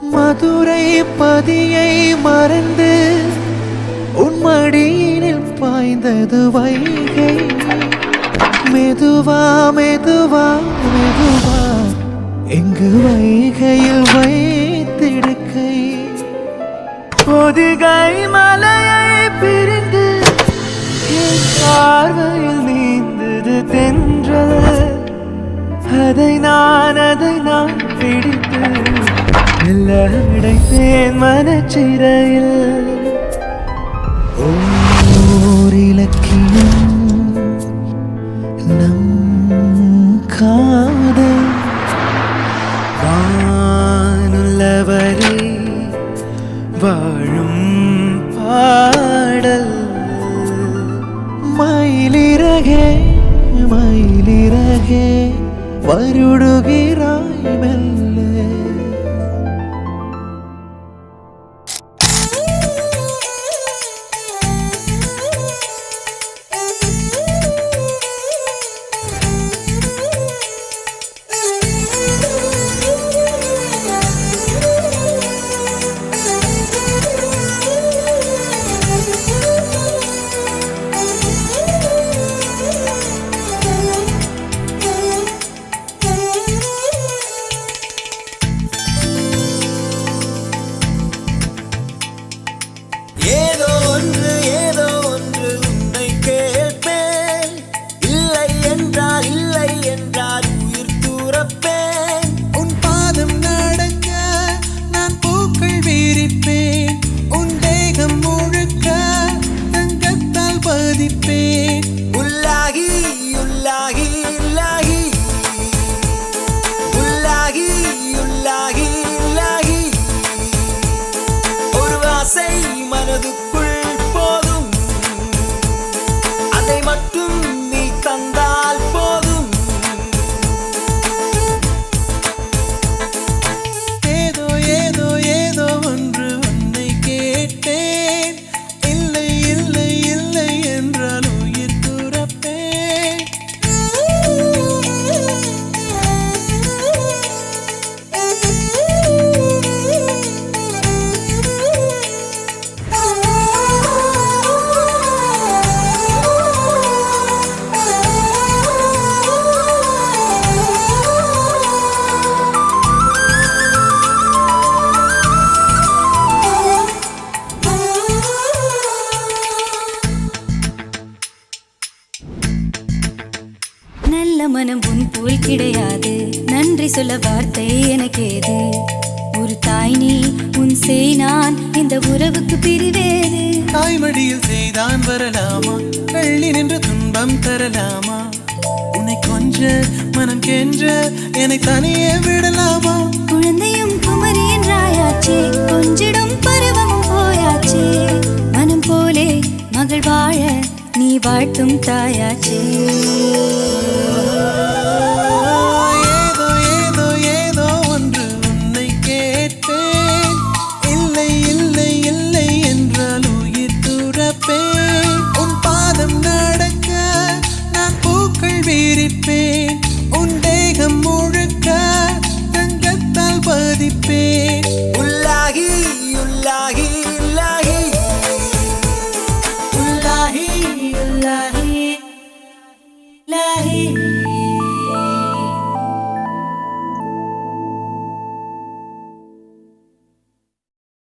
மதுரை பதியை மறந்து உன்மடியினில் பாய்ந்தது வைகை. மெதுவா மெதுவா மெதுவா எங்கு வைகையில் வைத்திடுக்கை. பொதிகை மலையை பிரிந்து என் பார்வையில் நீந்தது தென்றல். அதை நான் பிடித்து அடைத்தேன் மனச்சிறையில். ஓர் இலக்கியம் நம் காதல் வானுள்ளவரே வாழும் பாடல். மயிலிறகே மயிலிறகே வருடுகிறாய் மெல்ல. மனதுக்குள் போதும் அதை மட்டும் நீ தந்தால் போதும். ஏதோ ஏதோ ஏதோ ஒன்று உன்னை கேட்டேன். இல்லை இல்லை இல்லை என்றால் உயிர் துறப்பேன். நல்ல மனம் உன் போல் கிடையாது. நன்றி சொல்ல வார்த்தை எனக்கேது. ஒரு தாய் நீ உன் செய் நான் இந்த உறவுக்கு பிரிவேது. தாய்மடியில் செய்தான் வரலாமா? கள்ளி நின்று துன்பம் தரலாமா? உன்னை கொஞ்ச மனம் கென்ற என்னை தனியே விடலாமா? குழந்தையும் குமரி என்றாயாச்சே, கொஞ்சிடும் பருவமும் போயாச்சே. மனம் போலே மகள் வாழ நீ வாழ்த்தும் தாயாச்சே. ஏதோ ஏதோ ஏதோ ஒன்று உன்னை கேட்பேன். இல்லை இல்லை இல்லை என்றால் உயிர் துறப்பேன். உன் பாதம் நடக்க நான் பூக்கள் விரிப்பேன்.